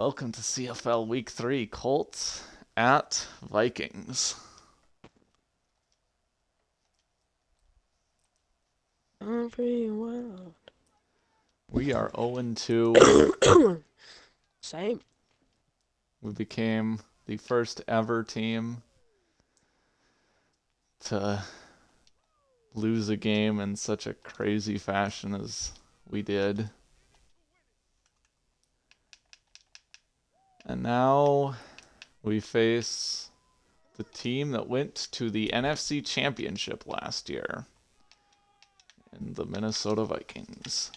Welcome to CFL Week 3, Colts at Vikings. Pretty well. We are 0-2. Same. We became the first ever team to lose a game in such a crazy fashion as we did. And now we face the team that went to the NFC Championship last year, in the Minnesota Vikings.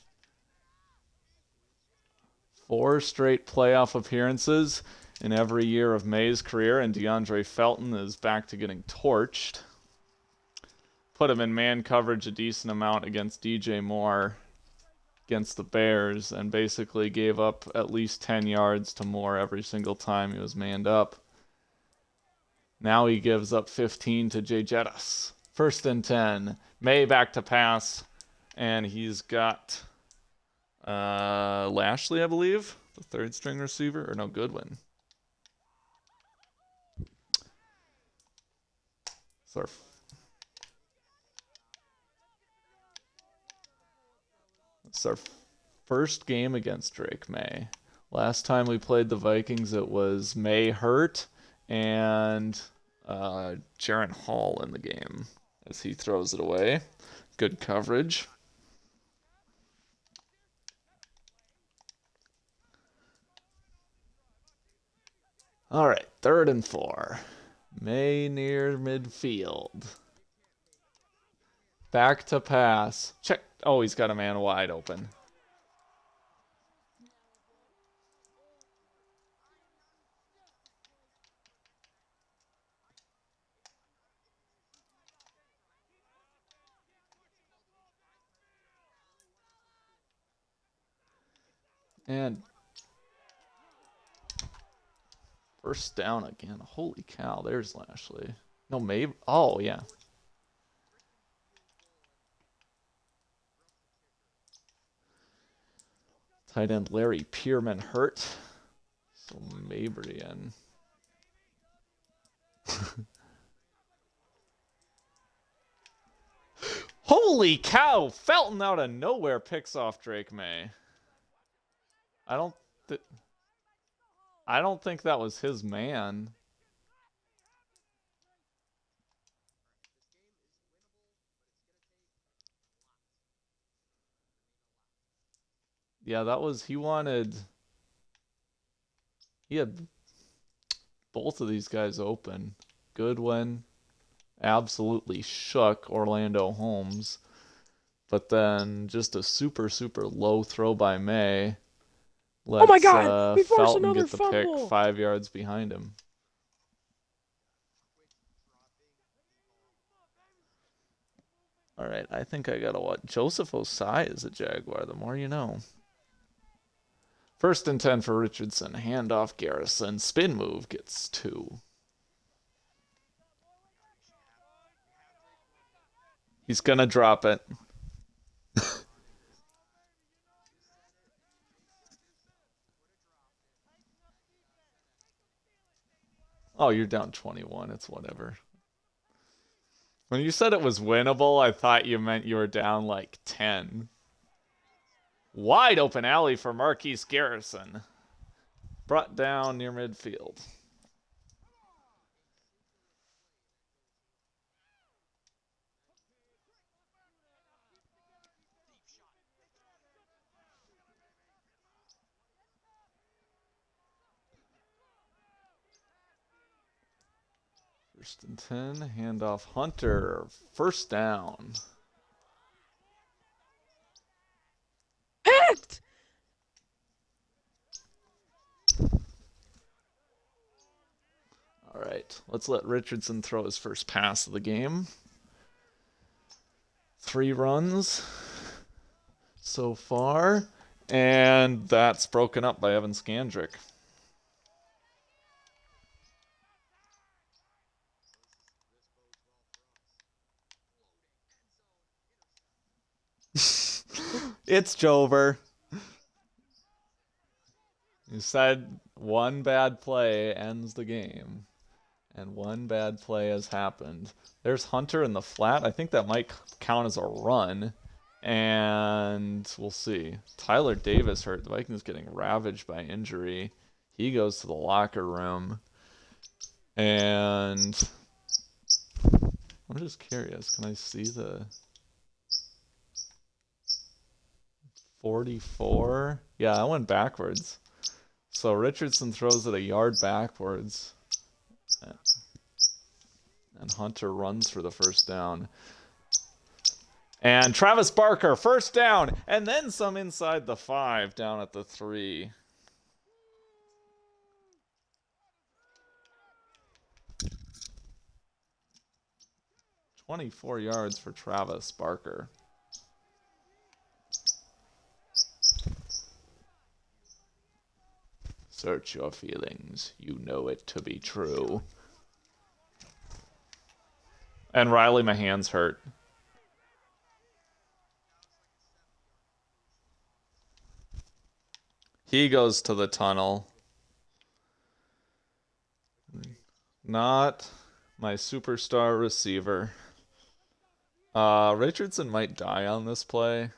4 straight playoff appearances in every year of Maye's career, and DeAndre Felton is back to getting torched. Put him in man coverage a decent amount against DJ Moore against the Bears, and basically gave up at least 10 yards to Moore every single time he was manned up. Now he gives up 15 to Jay Jettis. 1st and 10. Maye back to pass, and he's got Lashley, I believe, the 3rd string receiver, or no, Goodwin. It's our first game against Drake Maye. Last time we played the Vikings, it was Maye hurt and Jaron Hall in the game as he throws it away. Good coverage. All right, 3rd and 4. Maye near midfield. Back to pass. Check. Oh, he's got a man wide open. And 1st down again. Holy cow, there's Lashley. No, maybe. Oh, yeah. Tight end Larry Pierman hurt. So Mabry in. Holy cow! Felton out of nowhere picks off Drake Maye. I don't think that was his man. Yeah, that was he had both of these guys open. Goodwin absolutely shook Orlando Holmes, but then just a super low throw by Maye lets Oh my God! We forced Felton another get the fumble. pick 5 yards behind him. All right, I think I gotta watch. Joseph Osai is a Jaguar. The more you know. 1st and 10 for Richardson. Handoff Garrison. Spin move gets 2. He's gonna drop it. Oh, you're down 21. It's whatever. When you said it was winnable, I thought you meant you were down like 10. Wide open alley for Marquise Garrison. Brought down near midfield. First and 10, handoff Hunter, 1st down. Picked! All right, let's let Richardson throw his first pass of the game. 3 runs so far, and that's broken up by Evan Scandrick. It's Jover. You said One bad play ends the game. And one bad play has happened. There's Hunter in the flat. I think that might count as a run. And we'll see. Tyler Davis hurt. The Vikings getting ravaged by injury. He goes to the locker room. And I'm just curious. Can I see the 44? Yeah, I went backwards. So Richardson throws it a yard backwards. And Hunter runs for the first down. And Travis Barker, first down. And then some inside the 5, down at the 3. "24 yards for Travis Barker. Search your feelings. You know it to be true." And Riley Mahan's hurt. He goes to the tunnel. Not my superstar receiver. Richardson might die on this play,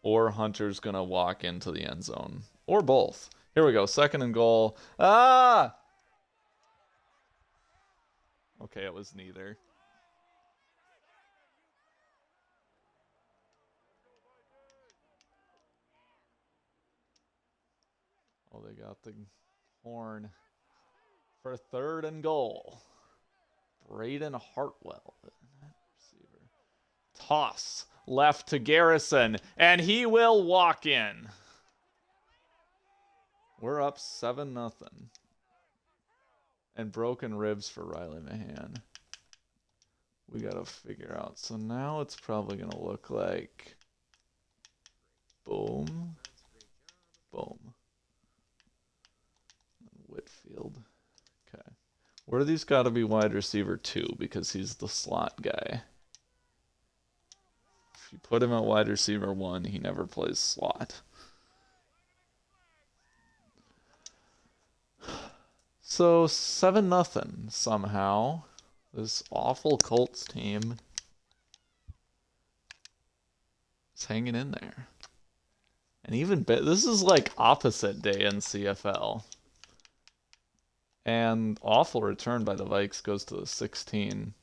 or Hunter's gonna walk into the end zone, or both. Here we go, 2nd and goal. Ah! Okay, it was neither. Oh, they got the horn for 3rd and goal. Braden Hartwell, receiver. Toss left to Garrison, and he will walk in. We're up 7-0. And broken ribs for Riley Mahan. We gotta figure out. So now it's probably gonna look like boom, boom. Whitfield. Okay. Worthy's got to be wide receiver 2 because he's the slot guy. If you put him at wide receiver 1, he never plays slot. So 7-0 somehow. This awful Colts team is hanging in there. And even this is like opposite day in CFL. And awful return by the Vikes goes to the 16.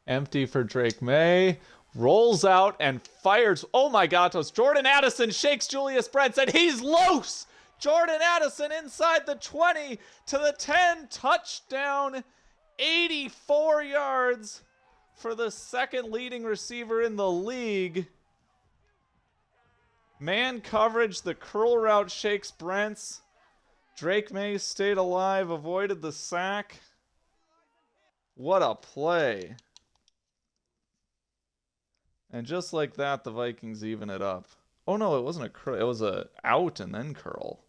Empty for Drake Maye. Rolls out and fires. Oh my gatos. Jordan Addison shakes Julius Brents and he's loose. Jordan Addison inside the 20 to the 10. Touchdown. 84 yards for the 2nd leading receiver in the league. Man coverage, the curl route shakes Brents. Drake Maye stayed alive, avoided the sack. What a play. And just like that, the Vikings even it up. Oh no, it wasn't a curl. It was a out and then curl.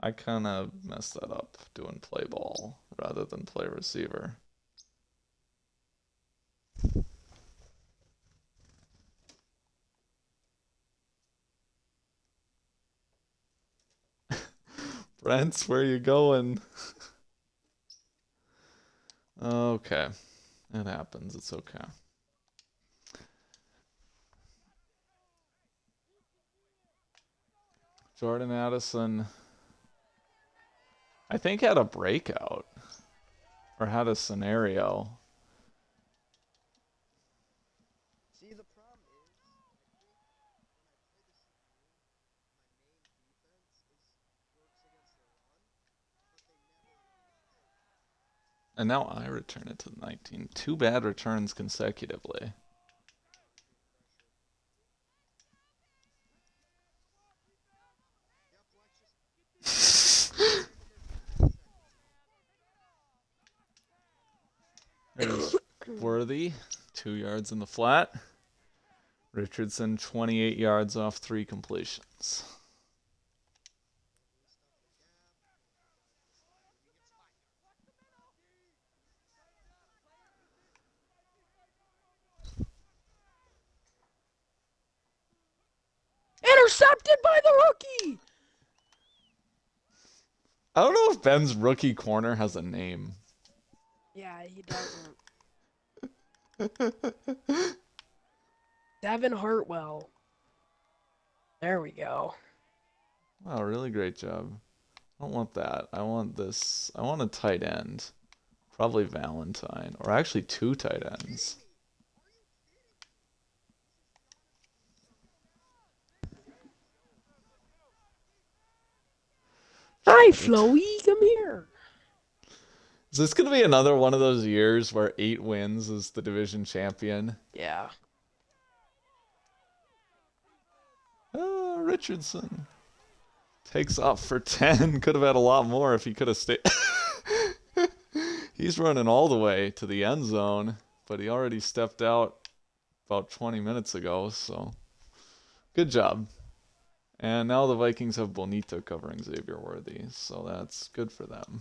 I kind of messed that up doing play ball rather than play receiver. Brents, where you going? Okay. It happens. It's okay. Jordan Addison, I think, had a breakout. Or had a scenario. See, the problem is, And now I return it to 19. 2 bad returns consecutively. There's Worthy, 2 yards in the flat. Richardson, 28 yards off 3 completions. intercepted by the rookie. I don't know if Ben's rookie corner has a name. Yeah, he doesn't. Devin Hartwell. There we go. Wow, really great job. I don't want that. I want this. I want a tight end. Probably Valentine. Or actually 2 tight ends. Hi, Floey, come here. Is this going to be another one of those years where 8 wins is the division champion? Yeah. Richardson takes off for 10. Could have had a lot more if he could have stayed. He's running all the way to the end zone, but he already stepped out about 20 minutes ago, so good job. And now the Vikings have Bonito covering Xavier Worthy, so that's good for them.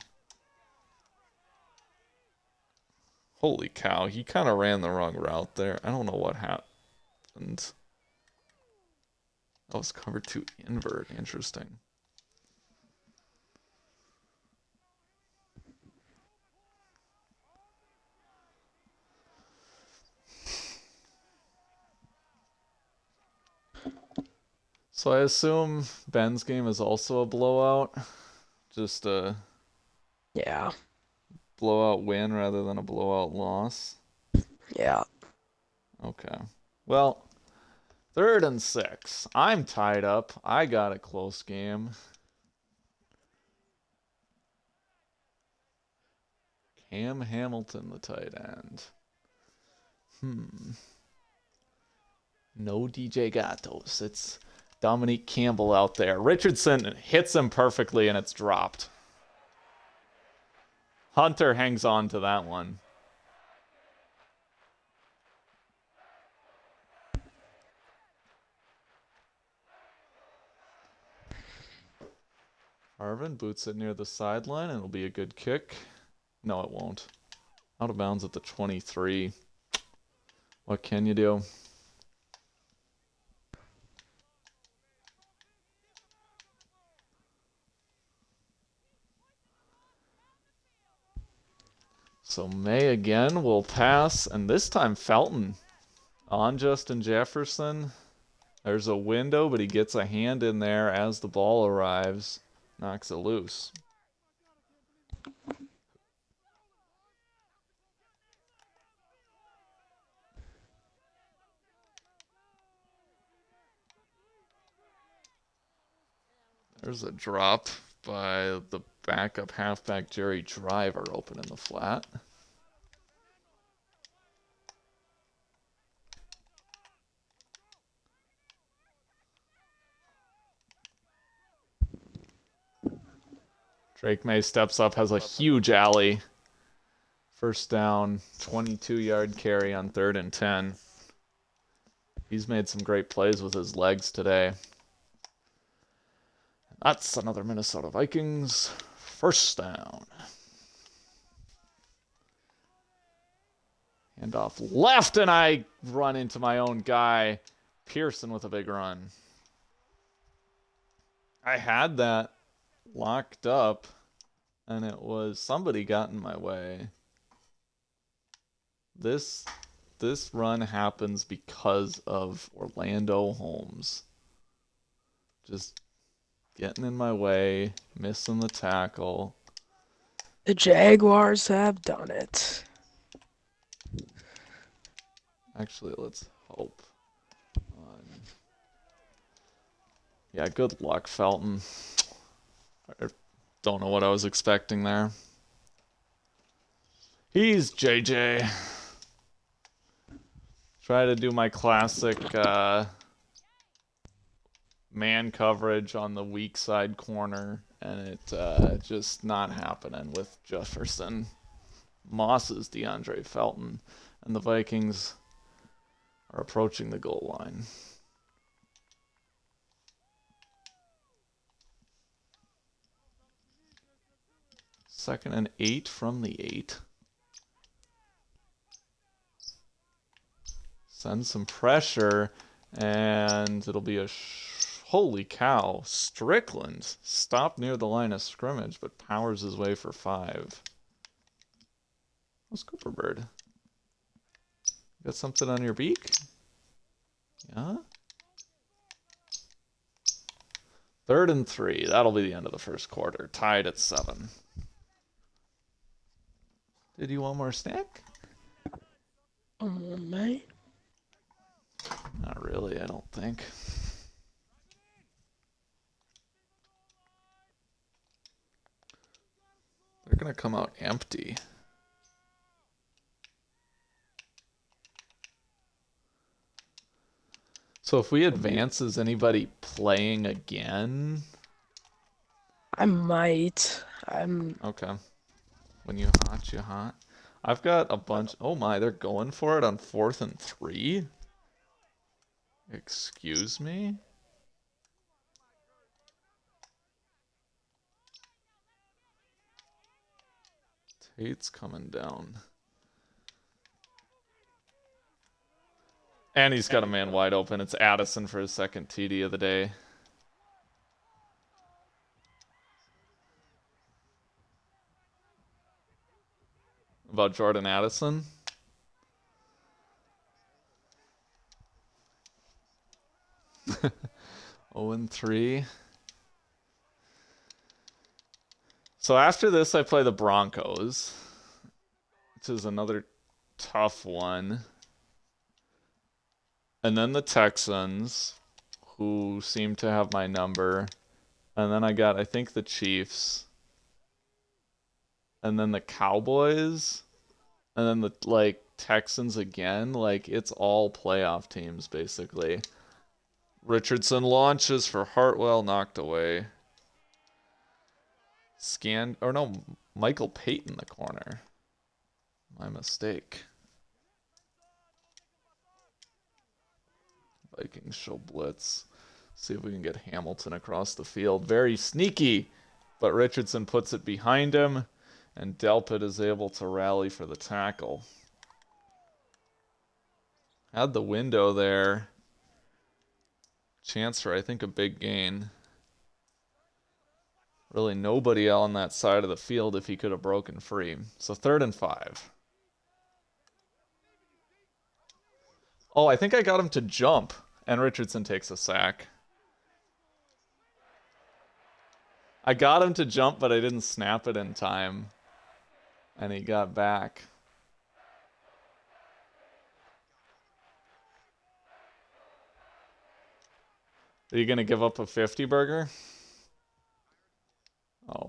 Holy cow, he kind of ran the wrong route there. I don't know what happened. That was cover 2 invert. Interesting. So I assume Ben's game is also a blowout. Just a blowout win rather than a blowout loss. Yeah. Okay. Well, 3rd and 6. I'm tied up. I got a close game. Cam Hamilton, the tight end. No DJ Gatos. It's Dominique Campbell out there. Richardson hits him perfectly and it's dropped. Hunter hangs on to that one. Arvin boots it near the sideline and it'll be a good kick. No, it won't. Out of bounds at the 23. What can you do? So May again will pass, and this time Felton on Justin Jefferson. There's a window, but he gets a hand in there as the ball arrives. Knocks it loose. There's a drop by the backup halfback Jerry Driver open in the flat. Drake Maye steps up, has a huge alley. First down, 22-yard carry on 3rd and 10. He's made some great plays with his legs today. That's another Minnesota Vikings first down. Hand off left, and I run into my own guy. Pearson with a big run. I had that locked up, and it was somebody got in my way. This run happens because of Orlando Holmes. Just getting in my way, missing the tackle. The Jaguars have done it. Actually, let's hope. Yeah, good luck, Felton. I don't know what I was expecting there. He's JJ. Try to do my classic man coverage on the weak side corner, and it just not happening with Jefferson. Moss's DeAndre Felton, and the Vikings are approaching the goal line. Second and 8 from the 8. Send some pressure, and it'll be a Holy cow. Strickland stopped near the line of scrimmage, but powers his way for 5. What's Cooper Bird? Got something on your beak? Yeah? 3rd and 3. That'll be the end of the first quarter. Tied at 7. Did you want more snack? Mate. Not really, I don't think. They're going to come out empty. So if we advance, is anybody playing again? I might. I'm. Okay. When you hot, you hot. I've got a bunch. Oh my, they're going for it on 4th and 3? Excuse me? Tate's coming down. And he's got a man wide open. It's Addison for his second TD of the day. About Jordan Addison. Oh and 3. So after this, I play the Broncos, which is another tough one. And then the Texans, who seem to have my number. And then I got, I think, the Chiefs. And then the Cowboys. And then the, like, Texans again. Like, it's all playoff teams, basically. Richardson launches for Hartwell, knocked away. Michael Payton, the corner. My mistake. Vikings show blitz. See if we can get Hamilton across the field. Very sneaky, but Richardson puts it behind him, and Delpit is able to rally for the tackle. Had the window there. Chance for, I think, a big gain. Really nobody on that side of the field if he could have broken free. So 3rd and 5. Oh, I think I got him to jump, and Richardson takes a sack. I got him to jump, but I didn't snap it in time. And he got back. Are you going to give up a 50 burger? Oh.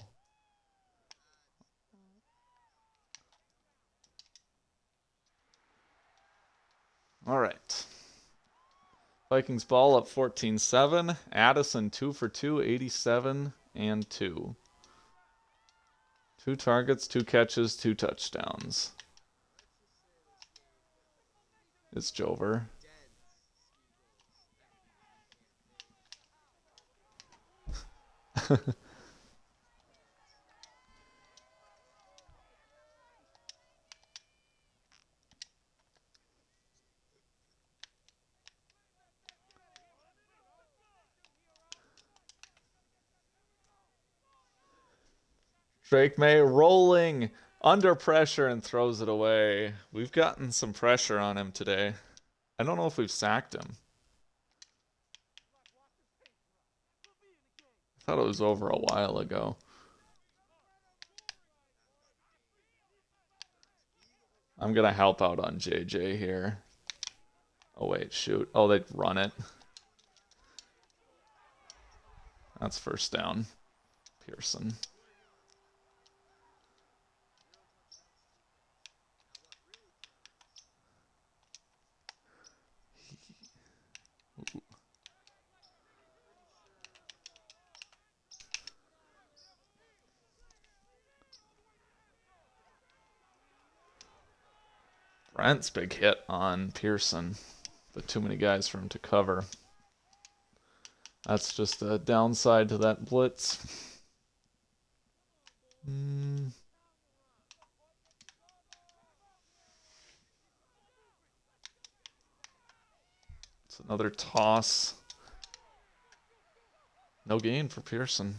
All right. Vikings ball up 14-7. Addison 2 for 2, 87 and 2. 2 targets, 2 catches, 2 touchdowns. It's Jover. Drake Maye rolling under pressure and throws it away. We've gotten some pressure on him today. I don't know if we've sacked him. I thought it was over a while ago. I'm going to help out on JJ here. Oh, wait, shoot. Oh, they'd run it. That's first down. Pearson. Brent's big hit on Pearson, but too many guys for him to cover. That's just a downside to that blitz. It's another toss. No gain for Pearson.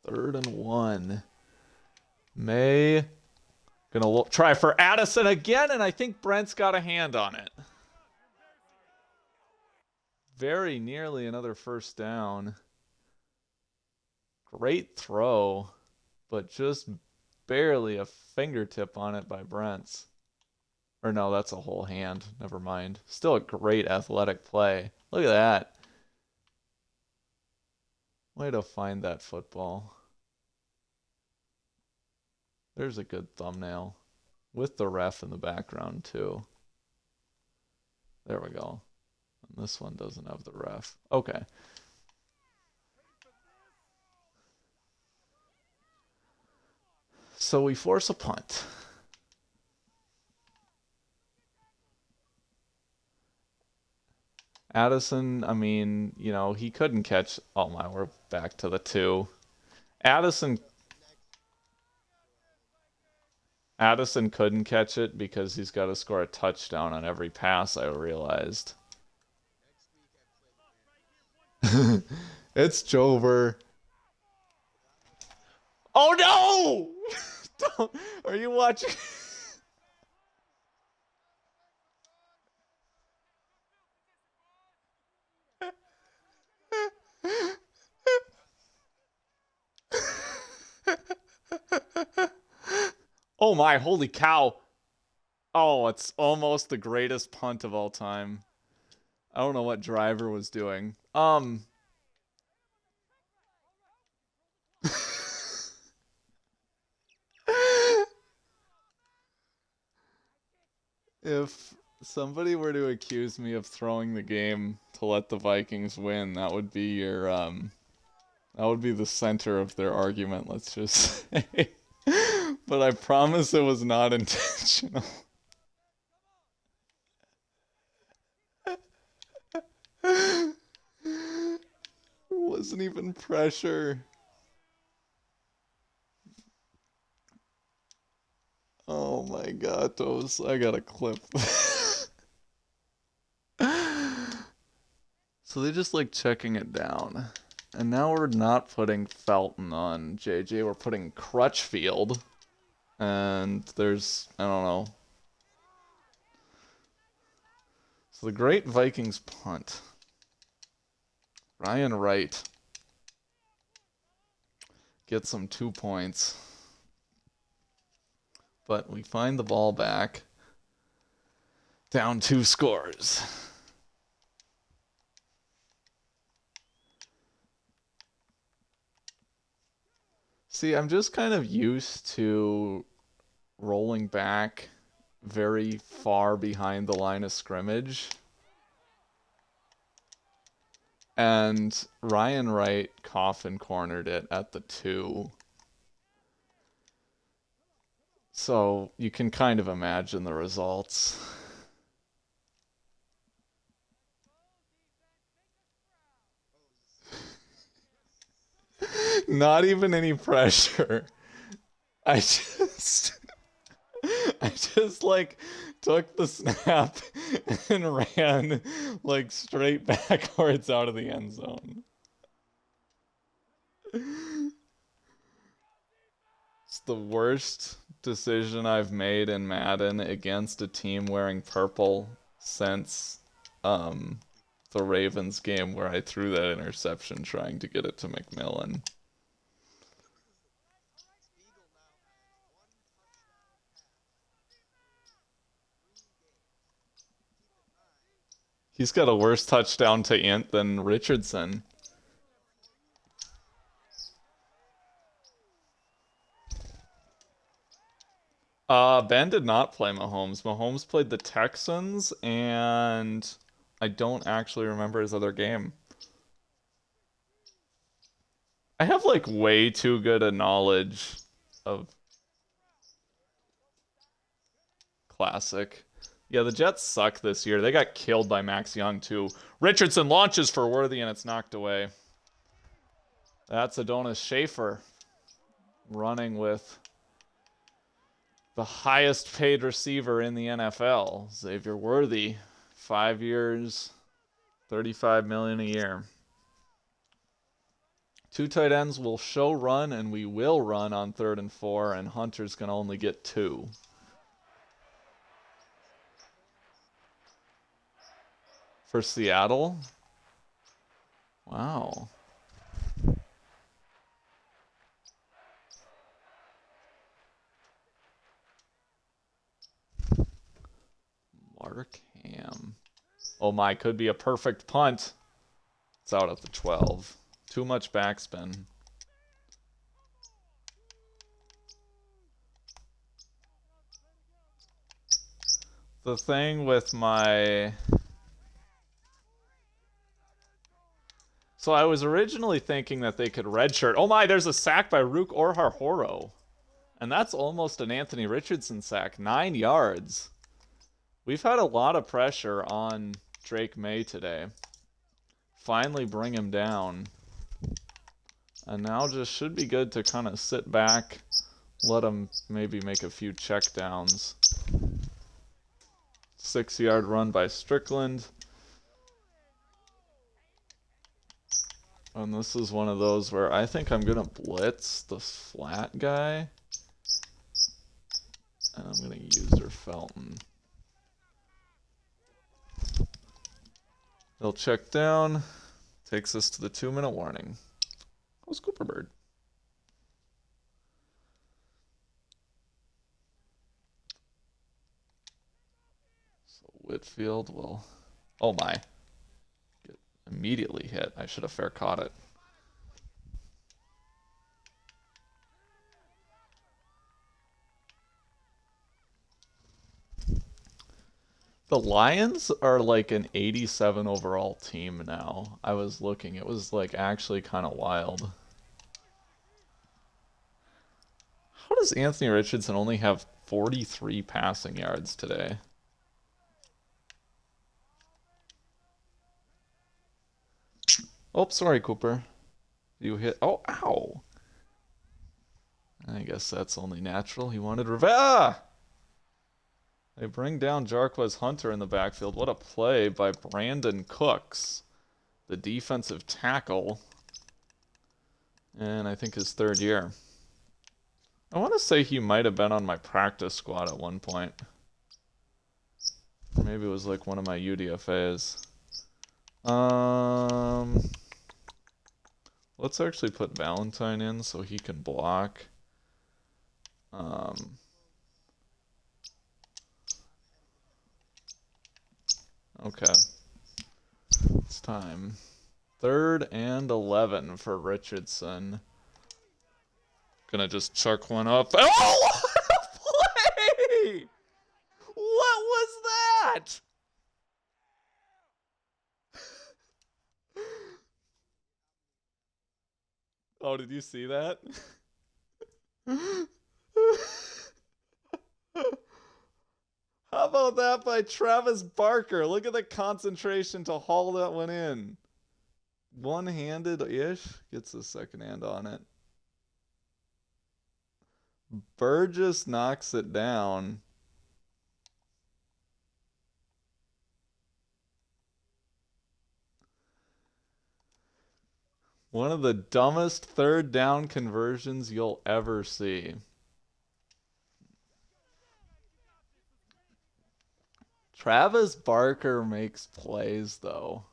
Third and 1. May gonna try for Addison again, and I think Brent's got a hand on it. Very nearly another first down. Great throw, but just barely a fingertip on it by Brent's. Or no, that's a whole hand. Never mind. Still a great athletic play. Look at that. Way to find that football. There's a good thumbnail. With the ref in the background, too. There we go. And this one doesn't have the ref. Okay. So we force a punt. Addison, I mean, you know, he couldn't catch. Oh my, we're back to the 2. Addison couldn't catch it because he's got to score a touchdown on every pass, I realized. It's Jover. Oh no! Are you watching? Oh my, holy cow. Oh, it's almost the greatest punt of all time. I don't know what Driver was doing. If somebody were to accuse me of throwing the game to let the Vikings win, that would be your that would be the center of their argument, let's just say. But I promise it was not intentional. There wasn't even pressure. Oh my god, those I got a clip. So they just like checking it down. And now we're not putting Felton on JJ, we're putting Crutchfield. And there's, I don't know. So the great Vikings punt. Ryan Wright gets some 2 points. But we find the ball back. Down 2 scores. See, I'm just kind of used to rolling back very far behind the line of scrimmage. And Ryan Wright coffin cornered it at the 2. So you can kind of imagine the results. Not even any pressure. I just like took the snap and ran like straight backwards out of the end zone. It's the worst decision I've made in Madden against a team wearing purple since the Ravens game where I threw that interception trying to get it to McMillan. He's got a worse touchdown to Int than Richardson. Ben did not play Mahomes. Mahomes played the Texans, and I don't actually remember his other game. I have like way too good a knowledge of classic. Yeah, the Jets suck this year. They got killed by Max Young, too. Richardson launches for Worthy, and it's knocked away. That's Adonis Schaefer running with the highest paid receiver in the NFL, Xavier Worthy. 5 years, $35 million a year. 2 tight ends will show run, and we will run on 3rd and 4, and Hunter's going to only get 2. For Seattle? Wow. Mark Ham. Oh my, could be a perfect punt. It's out at the 12. Too much backspin. The thing with my... So I was originally thinking that they could redshirt. Oh my, there's a sack by Rook Orhar-Horo. And that's almost an Anthony Richardson sack. 9 yards. We've had a lot of pressure on Drake Maye today. Finally bring him down. And now just should be good to kind of sit back, let him maybe make a few checkdowns. 6-yard run by Strickland. And this is one of those where I think I'm going to blitz the flat guy. And I'm going to use Felton. They'll check down. Takes us to the 2-minute warning. How's Cooper Bird? So Whitfield will... Oh my. Get immediately hit. I should have fair caught it. The Lions are like an 87 overall team now. I was looking. It was like actually kind of wild. How does Anthony Richardson only have 43 passing yards today? Oh, sorry, Cooper. You hit... Oh, ow! I guess that's only natural. He wanted revenge. Ah! They bring down Jarquez Hunter in the backfield. What a play by Brandon Cooks, the defensive tackle. And I think his 3rd year. I want to say he might have been on my practice squad at one point. Or maybe it was like one of my UDFAs. Let's actually put Valentine in so he can block. Okay. It's time. 3rd and 11 for Richardson. Gonna just chuck one up. Oh, what a play! What was that? Oh, did you see that? How about that by Travis Barker? Look at the concentration to haul that one in. One-handed-ish. Gets the second hand on it. Burgess knocks it down. One of the dumbest 3rd down conversions you'll ever see. Travis Barker makes plays, though.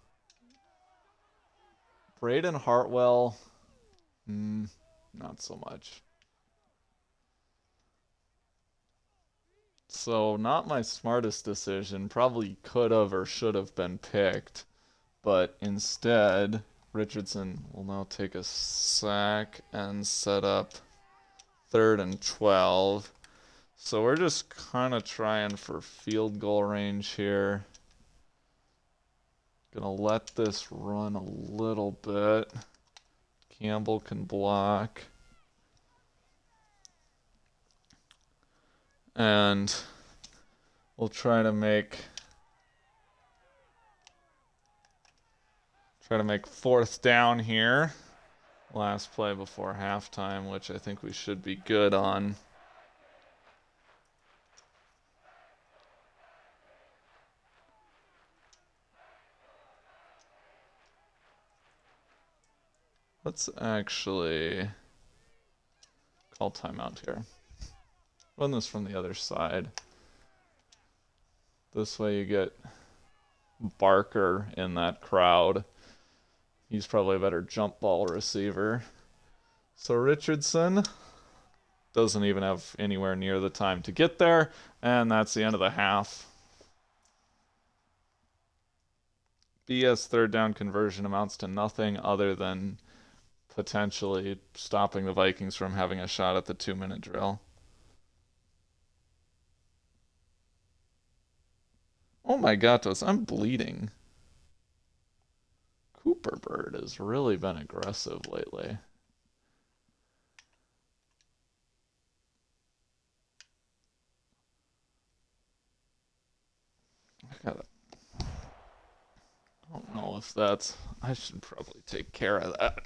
Braden Hartwell, not so much. So, not my smartest decision. Probably could have or should have been picked. But instead, Richardson will now take a sack and set up 3rd and 12. So we're just kind of trying for field goal range here. Gonna let this run a little bit. Campbell can block. And we'll try to make 4th down here. last play before halftime, which I think we should be good on. Let's actually call timeout here. Run this from the other side. This way you get Barker in that crowd. He's probably a better jump ball receiver. So Richardson doesn't even have anywhere near the time to get there, and that's the end of the half. BS third down conversion amounts to nothing other than potentially stopping the Vikings from having a shot at the 2-minute drill. Oh my gatos, I'm bleeding. Cooper Bird has really been aggressive lately. I don't know if that's... I should probably take care of that.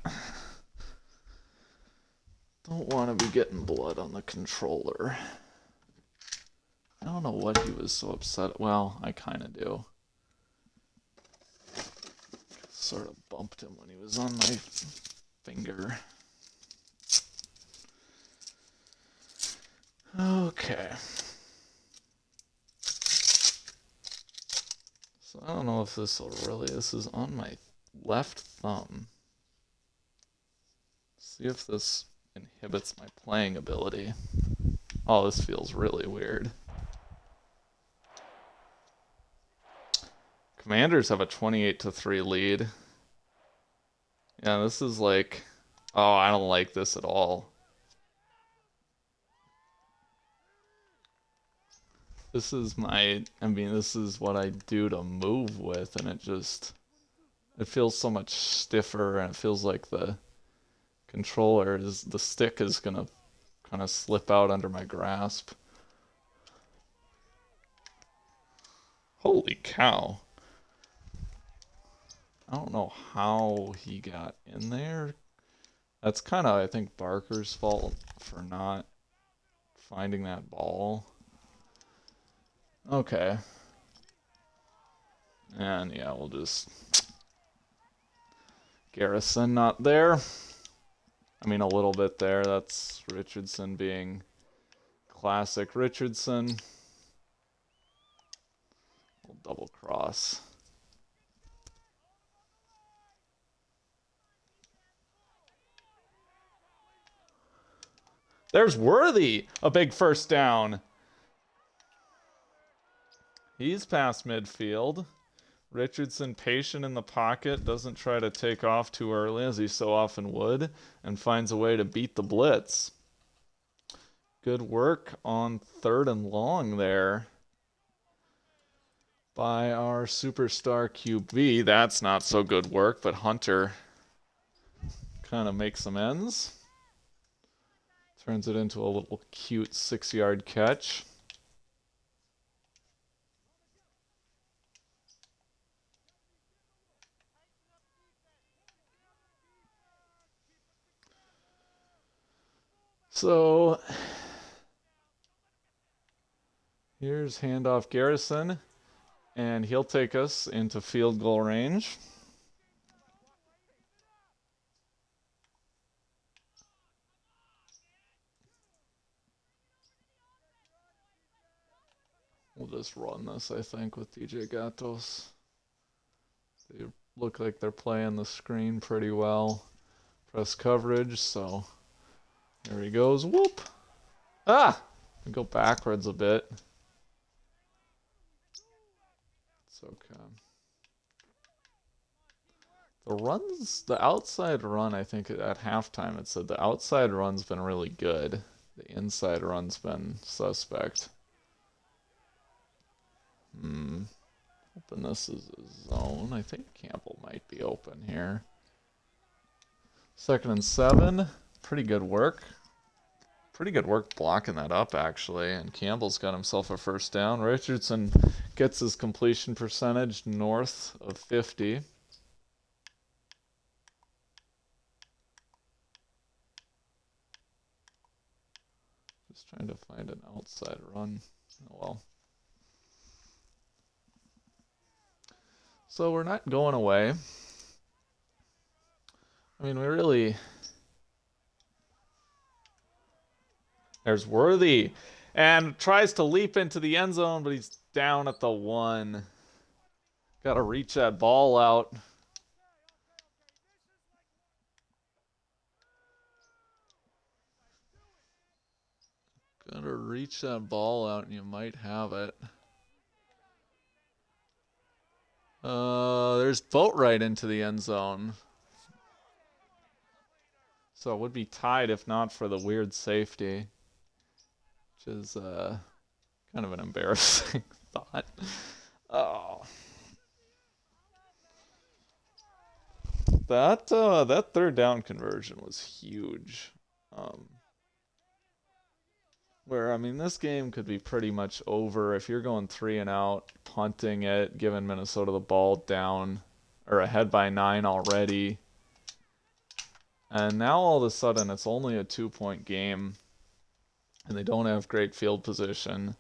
Don't want to be getting blood on the controller. I don't know what he was so upset. Well, I kind of do. Sort of bumped him when he was on my finger. Okay. So I don't know if this will really... This is on my left thumb. See if this inhibits my playing ability. Oh, this feels really weird. Commanders have a 28-3 lead. Yeah, this is like... Oh, I don't like this at all. This is my... I mean, this is what I do to move with, and it just... It feels so much stiffer, and it feels like the controller is... The stick is gonna kind of slip out under my grasp. Holy cow. I don't know how he got in there. That's kind of, I think, Barker's fault for not finding that ball. Okay. And yeah, we'll just... Garrison not there. I mean, a little bit there. That's Richardson being classic Richardson. We'll double cross. There's Worthy, a big first down. He's past midfield. Richardson patient in the pocket, doesn't try to take off too early as he so often would, and finds a way to beat the blitz. Good work on 3rd and long there by our superstar QB. That's not so good work, but Hunter kind of makes amends. Turns it into a little cute 6-yard catch. So here's handoff Garrison, and he'll take us into field goal range. We'll just run this, I think, with DJ Gatos. They look like they're playing the screen pretty well. Press coverage, so here he goes. Whoop! Ah! I go backwards a bit. It's okay. The outside run, I think at halftime it said the outside run's been really good. The inside run's been suspect. Hoping this is a zone. I think Campbell might be open here. 2nd and 7. Pretty good work. Pretty good work blocking that up, actually. And Campbell's got himself a first down. Richardson gets his completion percentage north of 50. was trying to find an outside run. Oh well. So we're not going away. I mean, we really... There's Worthy. And tries to leap into the end zone, but he's down at the 1. Gotta reach that ball out. Gotta reach that ball out and you might have it. There's Boatwright into the end zone. So it would be tied if not for the weird safety. Which is kind of an embarrassing thought. Oh. That third down conversion was huge. Where, I mean, this game could be pretty much over if you're going 3 and out, punting it, giving Minnesota the ball down, or ahead by 9 already. And now all of a sudden it's only a 2-point game, and they don't have great field position.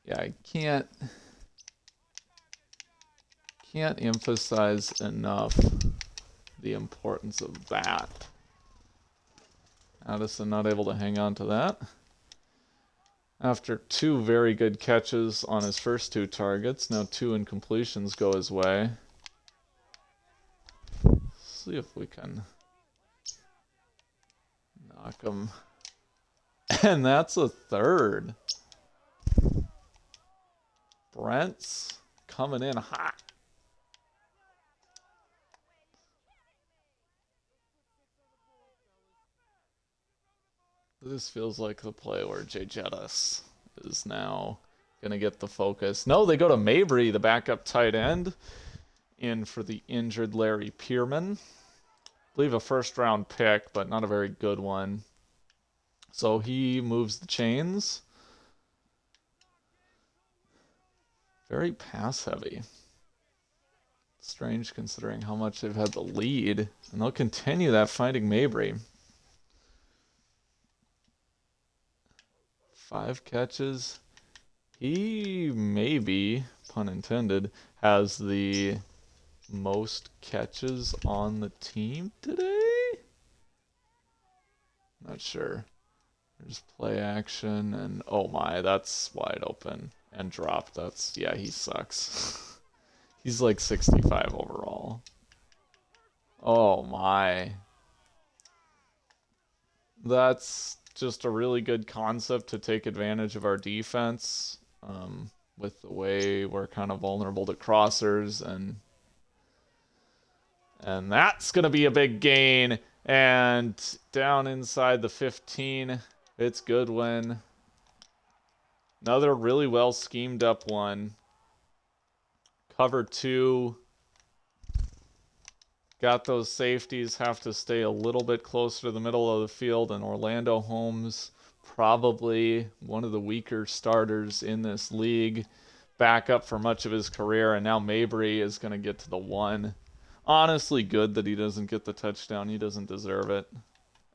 Yeah, I can't emphasize enough the importance of that. Addison not able to hang on to that. After 2 very good catches on his first 2 targets, now 2 incompletions go his way. Let's see if we can knock him. And that's a 3rd. Brent's coming in hot. This feels like the play where Jay Jettis is now going to get the focus. No, they go to Mabry, the backup tight end, in for the injured Larry Pierman. I believe a 1st-round pick, but not a very good one. So he moves the chains. Very pass-heavy. Strange considering how much they've had the lead. And they'll continue that finding Mabry. 5 catches. He maybe, pun intended, has the most catches on the team today? Not sure. There's play action and oh my, that's wide open. And dropped. That's, yeah, he sucks. He's like 65 overall. Oh my. That's just a really good concept to take advantage of our defense with the way we're kind of vulnerable to crossers, and that's going to be a big gain, and down inside the 15, it's Goodwin. Another really well schemed up one. Cover 2. Got those safeties, have to stay a little bit closer to the middle of the field, and Orlando Holmes, probably one of the weaker starters in this league, back up for much of his career, and now Mabry is going to get to the 1. Honestly, good that he doesn't get the touchdown. He doesn't deserve it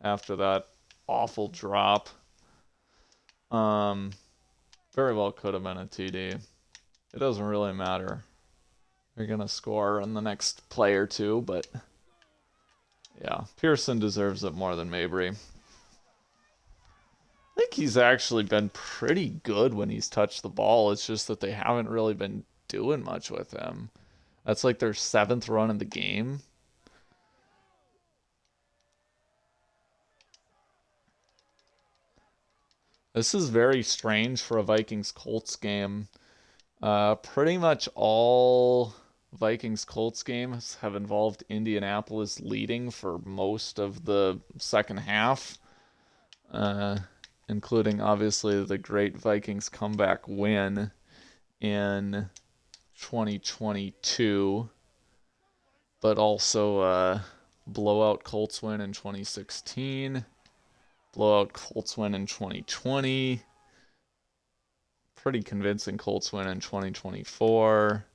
after that awful drop. Very well could have been a TD. It doesn't really matter. They're going to score on the next play or 2, but yeah, Pearson deserves it more than Mabry. I think he's actually been pretty good when he's touched the ball. It's just that they haven't really been doing much with him. That's like their 7th run in the game. This is very strange for a Vikings-Colts game. Pretty much all Vikings-Colts games have involved Indianapolis leading for most of the second half, including obviously the great Vikings comeback win in 2022, but also blowout Colts win in 2016, blowout Colts win in 2020, pretty convincing Colts win in 2024.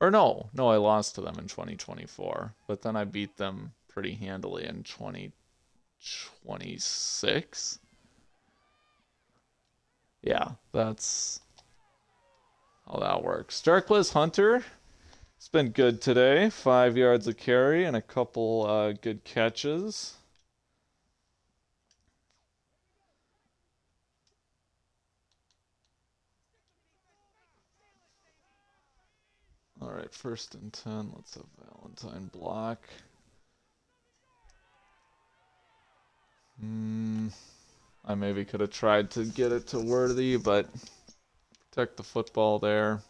Or no, I lost to them in 2024, but then I beat them pretty handily in 2026. Yeah, that's how that works. Darkless Hunter, it's been good today. 5 yards of carry and a couple good catches. All right, 1st and 10. Let's have Valentine block. I maybe could have tried to get it to Worthy, but protect the football there.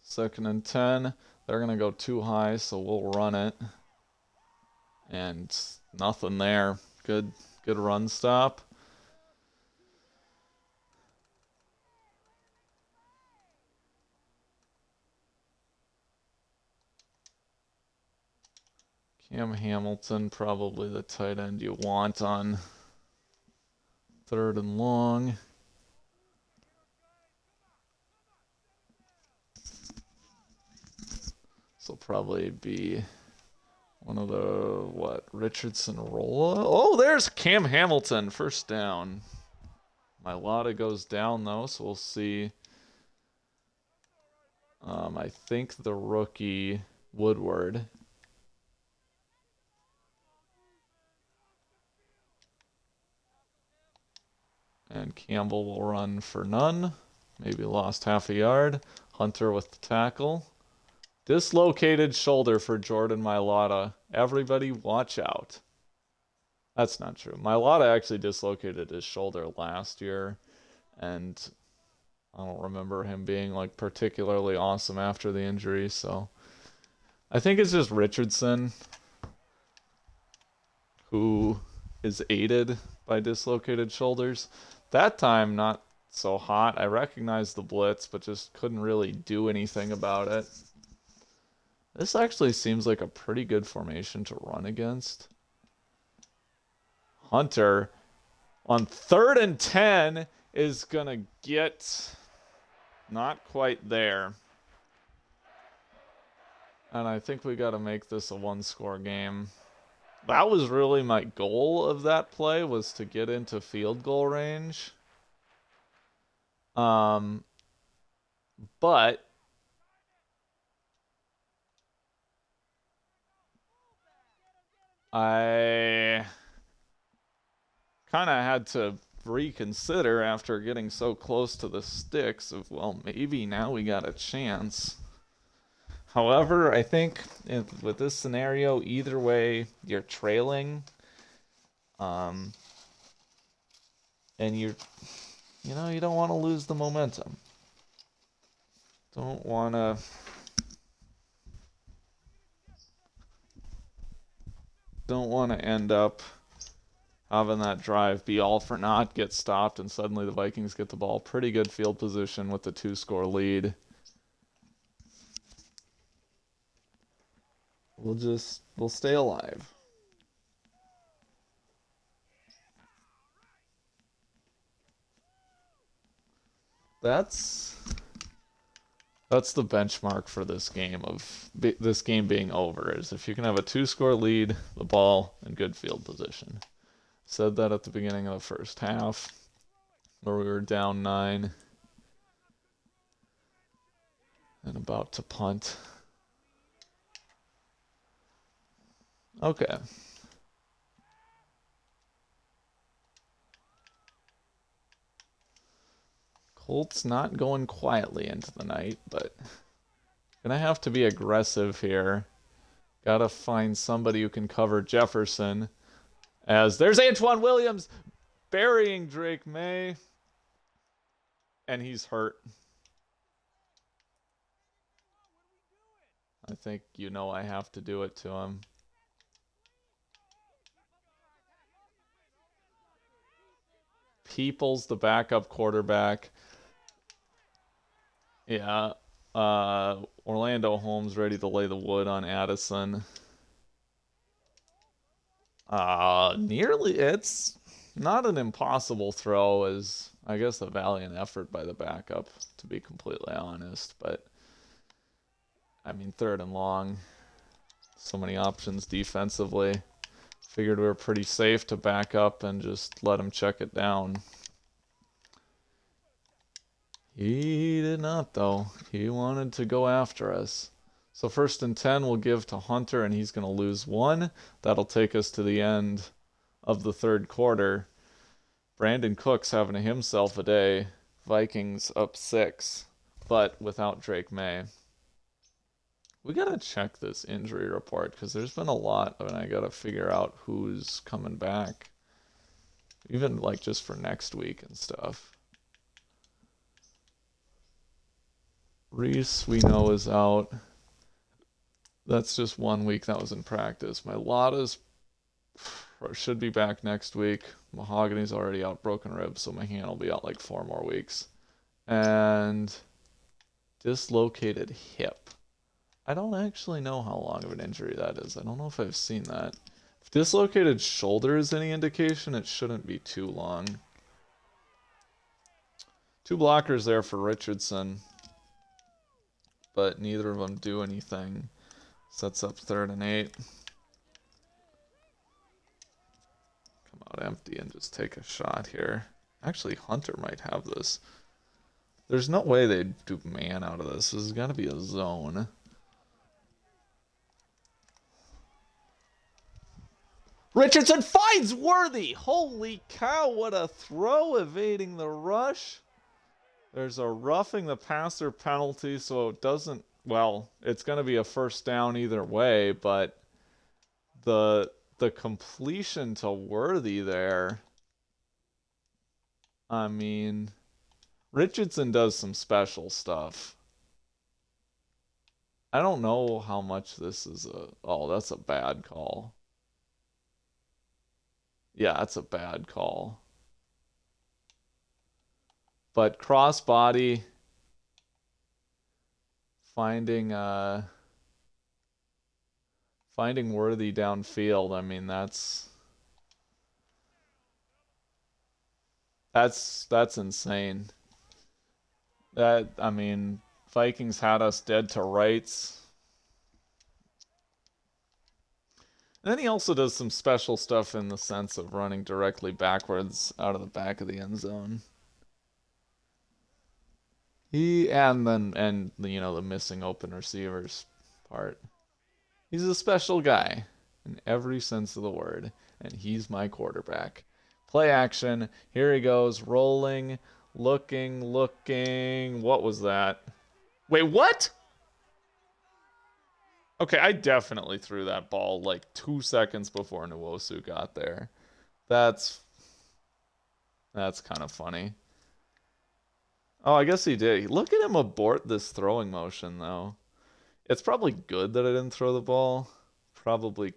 Second and 10. They're going to go too high, so we'll run it. And nothing there. Good run stop. Cam Hamilton, probably the tight end you want on 3rd and long. This will probably be one of the, Richardson roll? Oh, there's Cam Hamilton, 1st down. Mailata goes down, though, so we'll see. I think the rookie Woodward. And Campbell will run for none. Maybe lost half a yard. Hunter with the tackle. Dislocated shoulder for Jordan Mailata. Everybody watch out. That's not true. Mailata actually dislocated his shoulder last year, and I don't remember him being like particularly awesome after the injury, so I think it's just Richardson who is aided by dislocated shoulders. That time, not so hot. I recognized the blitz, but just couldn't really do anything about it. This actually seems like a pretty good formation to run against. Hunter on 3rd and 10 is going to get not quite there. And I think we got to make this a 1-score game. That was really my goal of that play, was to get into field goal range. But I kind of had to reconsider after getting so close to the sticks of, well, maybe now we got a chance. However, I think with this scenario, either way, you're trailing, and you don't want to lose the momentum. Don't want to end up having that drive be all for naught, get stopped, and suddenly the Vikings get the ball. Pretty good field position with the 2-score lead. We'll stay alive. That's the benchmark for this game this game being over, is if you can have a 2-score lead, the ball, and good field position. Said that at the beginning of the first half, where we were down 9 and about to punt. Okay. Colts not going quietly into the night, but gonna have to be aggressive here. Gotta find somebody who can cover Jefferson. As there's Antoine Williams burying Drake Maye. And he's hurt. I think I have to do it to him. Peoples, the backup quarterback. Yeah. Orlando Holmes ready to lay the wood on Addison. It's not an impossible throw, as I guess a valiant effort by the backup, to be completely honest. But, I mean, 3rd and long. So many options defensively. Figured we were pretty safe to back up and just let him check it down. He did not, though. He wanted to go after us. So 1st and 10 we'll give to Hunter, and he's going to lose 1. That'll take us to the end of the 3rd quarter. Brandon Cook's having himself a day. Vikings up 6, but without Drake Maye. We gotta check this injury report because there's been a lot, and I gotta figure out who's coming back. Even like just for next week and stuff. Reese, we know, is out. That's just 1 week that was in practice. My Lotta's should be back next week. Mahogany's already out broken ribs, so my hand will be out like 4 more weeks. And dislocated hip. I don't actually know how long of an injury that is. I don't know if I've seen that. If dislocated shoulder is any indication, it shouldn't be too long. 2 blockers there for Richardson, but neither of them do anything. Sets up 3rd and 8. Come out empty and just take a shot here. Actually, Hunter might have this. There's no way they'd do man out of this. This has got to be a zone. Richardson finds Worthy! Holy cow, what a throw, evading the rush. There's a roughing the passer penalty, so it doesn't... Well, it's going to be a 1st down either way, but the completion to Worthy there... I mean, Richardson does some special stuff. I don't know how much this is a... Oh, that's a bad call. Yeah, that's a bad call. But crossbody, finding Worthy downfield, I mean, that's insane. That, I mean, Vikings had us dead to rights. And then he also does some special stuff in the sense of running directly backwards out of the back of the end zone. And you know, the missing open receivers part. He's a special guy in every sense of the word, and he's my quarterback. Play action. Here he goes, rolling, looking. What was that? Wait, what? Okay, I definitely threw that ball like 2 seconds before Nwosu got there. That's kind of funny. Oh, I guess he did. Look at him abort this throwing motion, though. It's probably good that I didn't throw the ball. Probably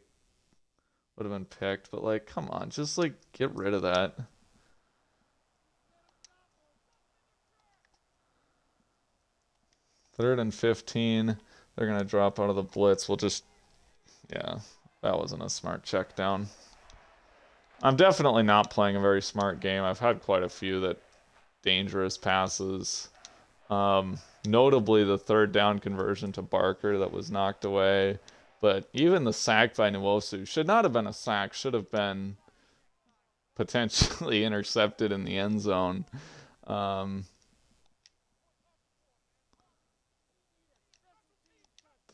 would have been picked, but like, come on, just like get rid of that. Third and 15. They're going to drop out of the blitz. We'll just... Yeah, that wasn't a smart check down. I'm definitely not playing a very smart game. I've had quite a few that dangerous passes. Notably, the 3rd down conversion to Barker that was knocked away. But even the sack by Nwosu should not have been a sack. Should have been potentially intercepted in the end zone. The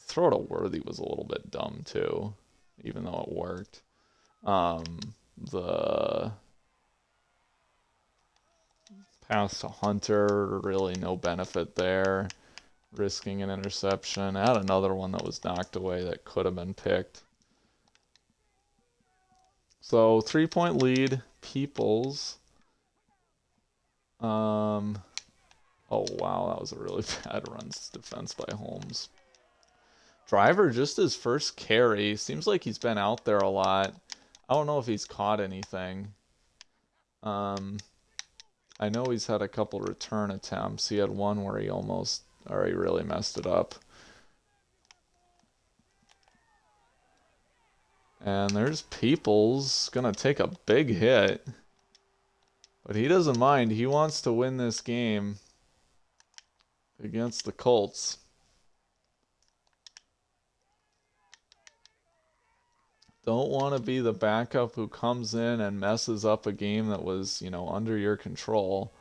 throw to Worthy was a little bit dumb, too, even though it worked. The pass to Hunter, really no benefit there. Risking an interception. Add another one that was knocked away that could have been picked. So 3-point lead. Peoples. Oh wow, that was a really bad run defense by Holmes. Driver, just his first carry. Seems like he's been out there a lot. I don't know if he's caught anything. I know he's had a couple return attempts. He had one where he really messed it up. And there's Peoples gonna take a big hit. But he doesn't mind. He wants to win this game against the Colts. Don't want to be the backup who comes in and messes up a game that was, you know, under your control.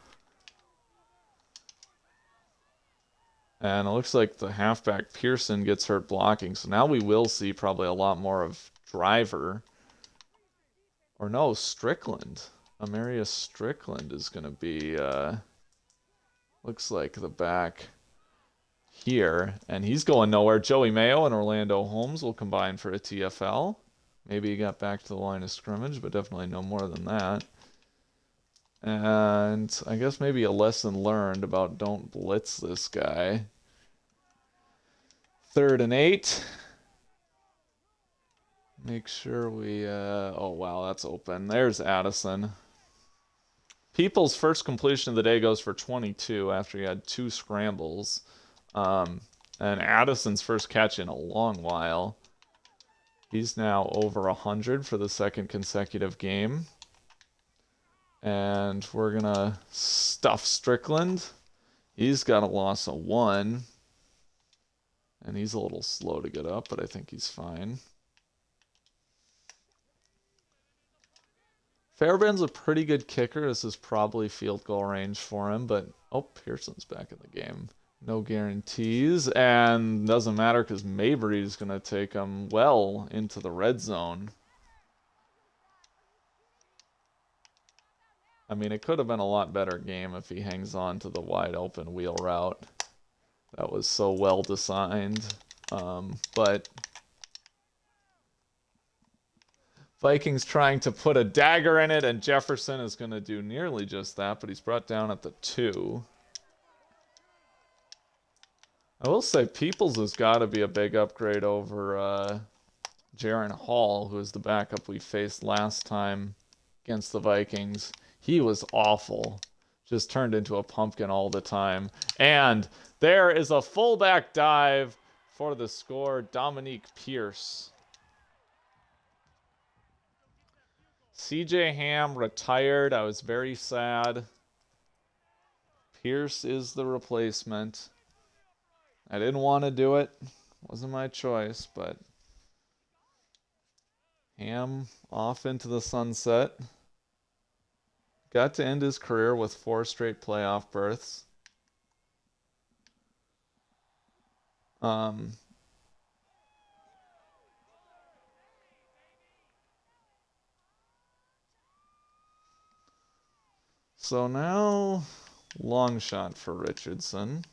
And it looks like the halfback Pearson gets hurt blocking. So now we will see probably a lot more of Driver. Or no, Strickland. Amarius Strickland is going to be, looks like the back here. And he's going nowhere. Joey Mayo and Orlando Holmes will combine for a TFL. Maybe he got back to the line of scrimmage, but definitely no more than that. And I guess maybe a lesson learned about don't blitz this guy. 3rd and 8. Make sure we... oh, wow, that's open. There's Addison. People's first completion of the day goes for 22 after he had 2 scrambles. And Addison's first catch in a long while. He's now over 100 for the 2nd consecutive game. And we're going to stuff Strickland. He's got a loss of 1. And he's a little slow to get up, but I think he's fine. Fairbairn's a pretty good kicker. This is probably field goal range for him, but... oh, Pearson's back in the game. No guarantees, and doesn't matter because Mabry's going to take him well into the red zone. I mean, it could have been a lot better game if he hangs on to the wide open wheel route. That was so well designed. But Vikings trying to put a dagger in it, and Jefferson is going to do nearly just that, but he's brought down at the 2. I will say Peoples has got to be a big upgrade over Jaron Hall, who is the backup we faced last time against the Vikings. He was awful. Just turned into a pumpkin all the time. And there is a fullback dive for the score. Dominique Pierce. CJ Ham retired. I was very sad. Pierce is the replacement. I didn't want to do it. Wasn't my choice, but Ham off into the sunset. Got to end his career with 4 straight playoff berths. So now, long shot for Richardson.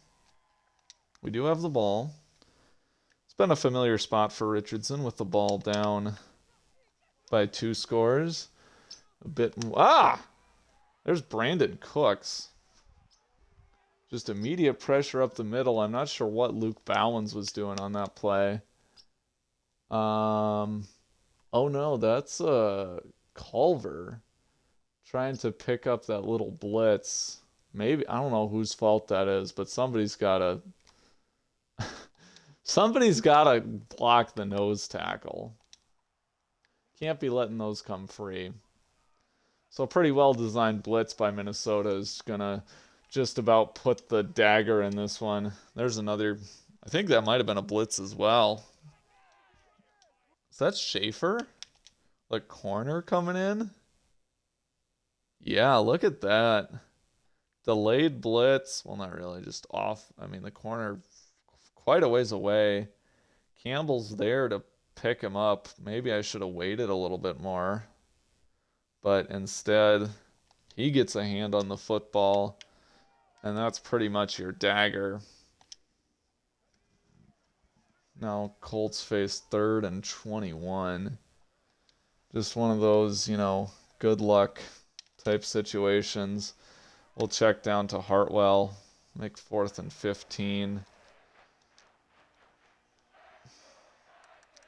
We do have the ball. It's been a familiar spot for Richardson with the ball down by 2 scores. A bit... there's Brandon Cooks. Just immediate pressure up the middle. I'm not sure what Luke Bowens was doing on that play. Oh no, that's Culver trying to pick up that little blitz. Maybe, I don't know whose fault that is, but somebody's got to block the nose tackle. Can't be letting those come free. So a pretty well-designed blitz by Minnesota is going to just about put the dagger in this one. There's another... I think that might have been a blitz as well. Is that Schaefer? The corner coming in? Yeah, look at that. Delayed blitz. Well, not really, just off. I mean, the corner quite a ways away. Campbell's there to pick him up. Maybe I should have waited a little bit more. But instead, he gets a hand on the football. And that's pretty much your dagger. Now Colts face 3rd and 21. Just one of those, you know, good luck type situations. We'll check down to Hartwell. Make 4th and 15.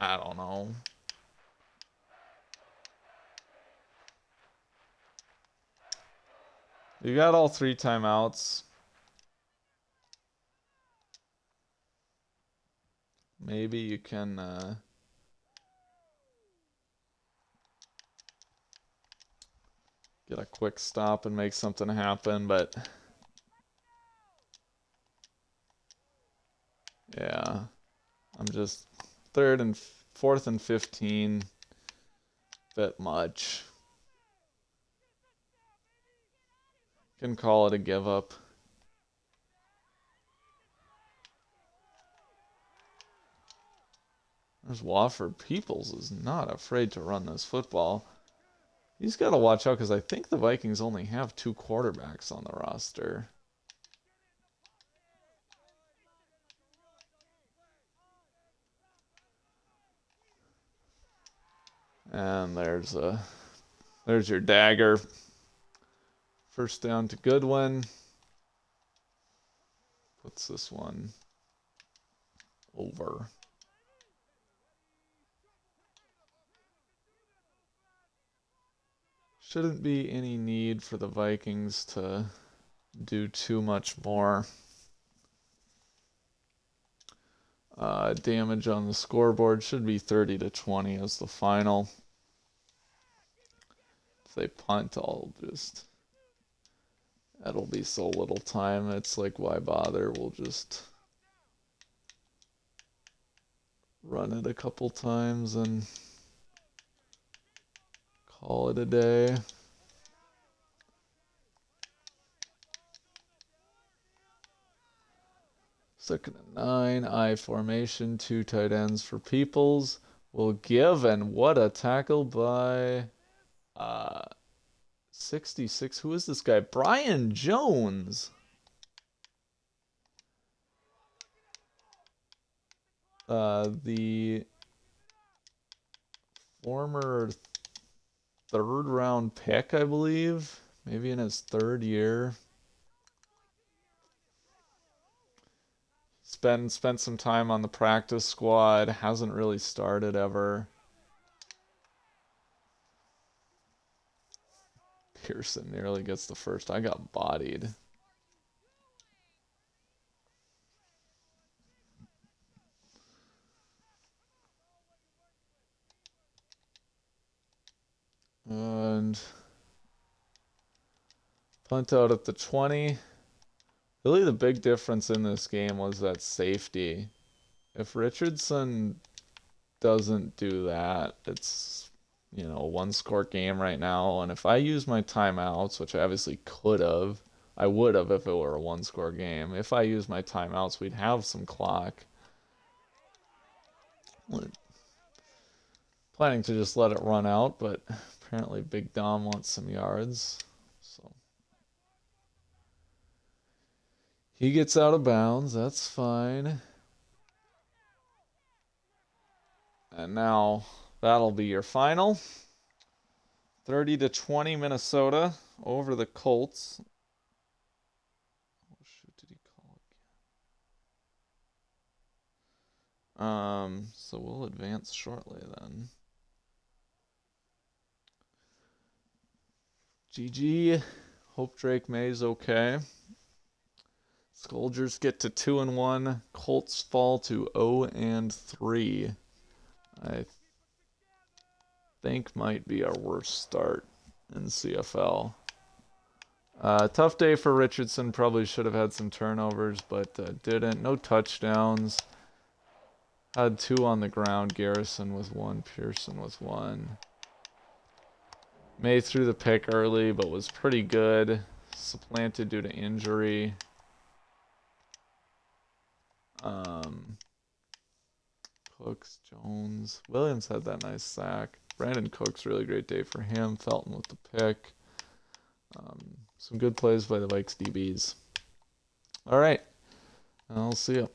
I don't know. You got all 3 timeouts. Maybe you can get a quick stop and make something happen, but yeah, I'm just fourth and 15, bit much. Can call it a give up. There's Wofford. Peoples is not afraid to run this football. He's got to watch out because I think the Vikings only have 2 quarterbacks on the roster. And there's your dagger. First down to Goodwin. Puts this one over. Shouldn't be any need for the Vikings to do too much more. Damage on the scoreboard should be 30-20 as the final. If they punt, that'll be so little time. It's like, why bother? We'll just run it a couple times and call it a day. Second and 9, I formation, 2 tight ends for Peoples. Will give, and what a tackle by 66. Who is this guy? Brian Jones. The former 3rd round pick, I believe. Maybe in his 3rd year. Spent some time on the practice squad. Hasn't really started ever. Pearson nearly gets the first. I got bodied. And punt out at the 20. Really the big difference in this game was that safety. If Richardson doesn't do that, it's, a 1-score game right now. And if I use my timeouts, which I obviously could have, I would have if it were a 1-score game. If I use my timeouts, we'd have some clock. Planning to just let it run out, but apparently Big Dom wants some yards. So he gets out of bounds. That's fine. And now that'll be your final. 30-20 Minnesota over the Colts. What shoot did he call again? So we'll advance shortly then. GG. Hope Drake Maye's okay. Soldiers get to 2-1. Colts fall to 0-3. I think might be our worst start in CFL. Tough day for Richardson. Probably should have had some turnovers, but didn't. No touchdowns. Had 2 on the ground. Garrison with 1. Pearson with 1. May threw the pick early, but was pretty good. Supplanted due to injury. Cooks, Jones. Williams had that nice sack. Brandon Cooks, really great day for him. Felton with the pick. Some good plays by the Vikes DBs. All right. I'll see you.